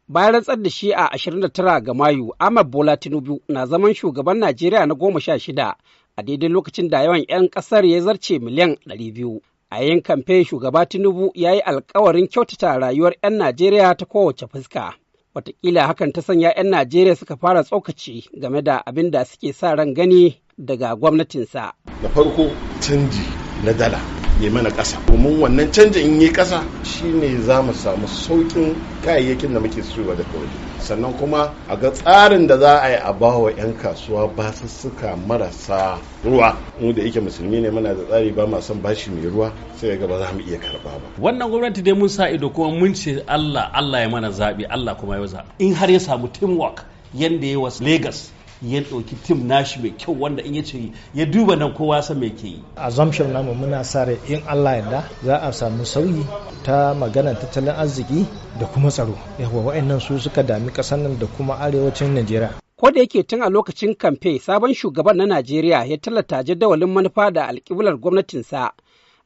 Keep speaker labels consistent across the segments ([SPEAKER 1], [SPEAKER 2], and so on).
[SPEAKER 1] Bayan rantsar da shi a 29 ga Mayu, Ahmed Bola Tinubu na zaman shugaban Najeriya na 16 a daidai lokacin da yawan 'yan ƙasar ya zarce miliyan 200. A yayin kamfe shugaba Tinubu ya yi alkawarin kyautata rayuwar 'yan Najeriya ta kowace fuska. Wataƙila hakan ta sanya 'yan Najeriya suka fara tsokaci game da abin da suke sa ran gani daga gwamnatinsa.
[SPEAKER 2] Da farko canji na dala ya mana ƙasa. Domin wannan canjin in yi ƙasa shine za mu samu sauƙin kayayyakin da muke siyowa daga waje. Sannan kuma a ga tsarin da za a yi a bawa 'yan kasuwa basussuka marasa ruwa. Mu da yake musulmi ne muna da tsari ba ma son bashi mai ruwa sai ga ba za mu iya karɓa ba.
[SPEAKER 3] Wannan gwamnati dai mun sa ido kuma mun ce Allah ya mana zaɓi, Allah kuma ya zaɓi. In har ya samu teamwork yanda ya was Lagos ya ɗauki tim nashi mai kyau wanda in ya ce ya duba nan kowa san me ke yi.
[SPEAKER 4] Assumption namu muna sa rai in Allah yarda za a samu sauyi ta maganar tattalin arziki da kuma tsaro. Yawa wa'annan su suka dami ƙasar nan da kuma arewacin Najeriya.
[SPEAKER 1] Ko da yake tun a lokacin kamfe sabon shugaban na Najeriya ya tallata jadawalin manufa da alƙiblar gwamnatinsa.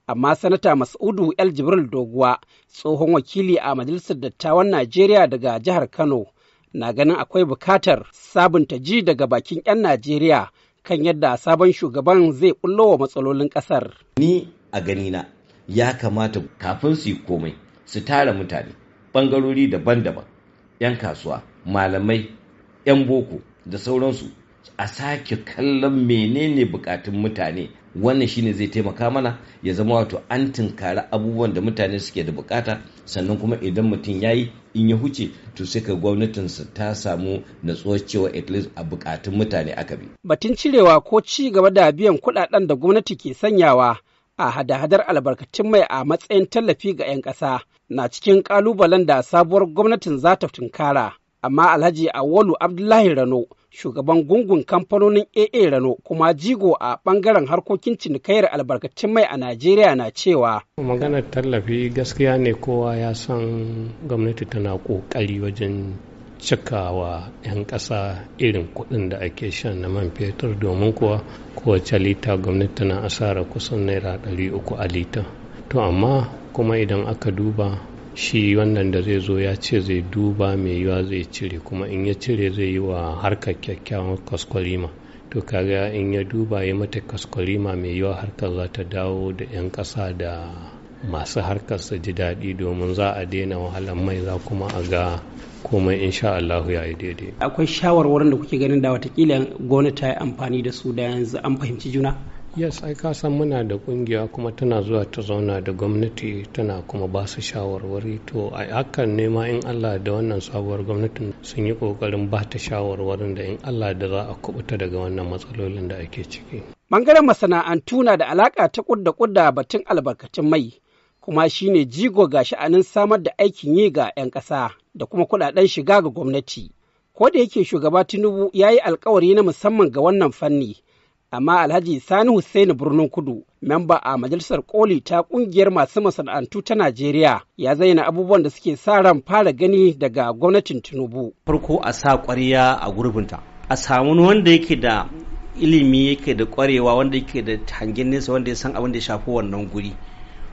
[SPEAKER 1] Amma Sanata Mas'udu El Jibril Doguwa, tsohon wakili a Majalisar Dattawan Najeriya daga jihar Kano, na ganin akwai bukatar sabunta ji daga bakin 'yan Najeriya kan yadda sabon shugaban zai bullo wa matsalolin ƙasar.
[SPEAKER 5] Ni a ganina ya kamata kafin su yi komai su tara mutane ɓangarori daban-daban, 'yan kasuwa, malamai, 'yan boko da sauransu, a sake kallon menene bukatun mutane. Wannan shine zai taimaka mana ya zama wato an tunkari abubuwan da mutane suke da bukata, sannan kuma idan mutum yayi in ya huce to sai ka gwamnatinsa ta samu natsuwar cewa at least a bukatun mutane aka bi.
[SPEAKER 1] Batun cirewa ko ci gaba da biyan kuɗaɗen da gwamnati ke sanyawa a hada-hadar albarkatun mai a matsayin tallafi ga 'yan ƙasa na cikin ƙalubalen da sabuwar gwamnatin za ta tunkara. Amma Alhaji Awolu Abdullahi Rano, shugaban gungun kamfanonin AA Rano kuma jigo a ɓangaren harkokin cinikayyar albarkatun mai a Najeriya na cewa.
[SPEAKER 6] Maganar tallafi gaskiya ne, kowa ya san gwamnati tana ƙoƙari wajen cikawa 'yan ƙasa irin kuɗin da ake shan na man fetur, domin kuwa kowace lita gwamnati tana asara kusan naira 300 a lita. To amma kuma idan aka duba shi wannan da zai zo ya ce zai duba mai yiwa zai cire, kuma in ya cire zai yi wa harkar kyakkyawan kwaskwalima. To kaga in ya duba ya mata kwaskwalima mai yiwa harkar za ta dawo da 'yan ƙasa da masu harkar su ji daɗi, domin za a daina wahalar mai, za kuma a ga komai insha Allah ya yi daidai.
[SPEAKER 1] Akwai shawarwarin da kuke ganin da watakila gwamnati ta yi amfani da su da yanzu an fahimci juna?
[SPEAKER 6] Yes, ai ka san muna da kungiya kuma tana zuwa ta zauna da gwamnati tana kuma ba su shawarwari. To a hakan ne ma in Allah da wannan sabuwar gwamnatin sun yi kokarin ba ta shawarwarin da in Allah da za a kubuta daga wannan matsalolin da ake ciki.
[SPEAKER 1] Bangaren masana'antu na da alaka ta kudda batun albarkatun mai, kuma shine jigo ga sha'anin samar da aikin yi ga 'yan ƙasa da kuma kuɗaɗen shiga ga gwamnati. Ko da yake shugaba Tinubu ya yi alkawari na musamman ga wannan fanni, amma Alhaji Sani Hussaini Birnin Kudu, memba a Majalisar Koli ta kungiyar masu masana'antu ta Najeriya, ya zayyana abubuwan da suke sa ran fara gani daga gwamnatin Tinubu.
[SPEAKER 7] Farko a sa ƙwarya a gurbinta, a samu wanda yake da ilimi, yake da ƙwarewa, wanda yake da hangen nesa, wanda ya san abin da ya shafi wannan guri.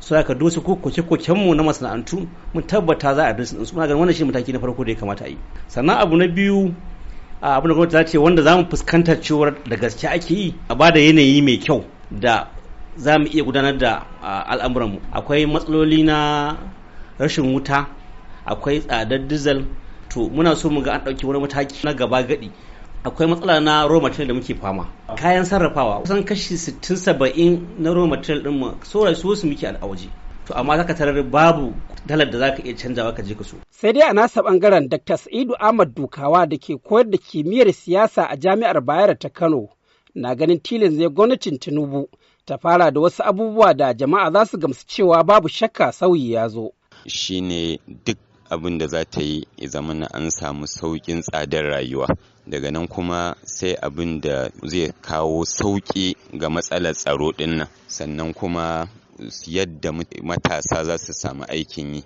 [SPEAKER 7] So aka dosa ko koke-kokenmu na masana'antu mun tabbata za a dosa su. Muna ganin wannan shi mataki na farko da ya kamata a yi. Sannan abu na biyu, abin da gwamnati ta ce wanda za mu fuskanta cewar da gaske ake yi, a ba da yanayi mai kyau da za mu iya gudanar da al'amuranmu. Akwai matsaloli na rashin wuta, akwai tsadar dizal, to muna so mu ga an ɗauki wani mataki na gaba gadi. Akwai matsala na raw material da muke fama, kayan sarrafawa kusan kashi 60-70 na raw material ɗin mu sauran su muke a waje. To amma zaka tarar babu dalar da zaka iya canjawa ka je ka so.
[SPEAKER 1] Sai dai a nasa bangaren Dr. Sa'idu Ahmad Dukawa da ke koyar da kimiyyar siyasa a Jami'ar Bayero ta Kano na ganin tilin zai gwamnatin Tinubu ta fara da wasu abubuwa da jama'a za su gamsu cewa babu shakka sauyi ya zo.
[SPEAKER 8] Shine duk abin da za ta yi ya zama na an samu sauƙin tsadar rayuwa, daga nan kuma sai abin da zai kawo sauƙi ga matsalar tsaro ɗin nan, sannan kuma yadda matasa za su samu aikin yi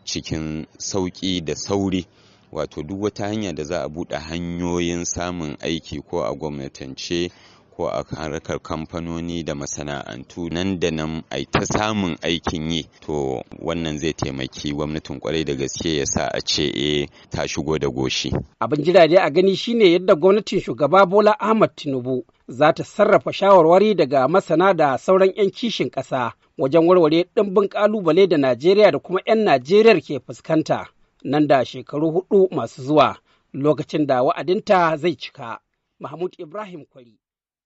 [SPEAKER 8] cikin sauƙi da sauri. Wato duk wata hanya da za a buɗe hanyoyin samun aiki ko a gwamnatance ko a harkar kamfanoni da masana'antu nan da nan ai ta samun aikin yi, to wannan zai taimaki gwamnatin kwarai da gaske ya sa a ce ta shigo da goshi.
[SPEAKER 1] Abin jira dai a gani shine yadda gwamnatin shugaba Bola Ahmad Tinubu za ta sarrafa shawarwari daga masana da sauran 'yan kishin ƙasa wajen warware ɗimbin ƙalubale da Najeriya da kuma 'yan Najeriyar ke fuskanta nan da shekaru 4 masu zuwa lokacin da wa'adinta zai cika. Mahmud Ibrahim Kwari.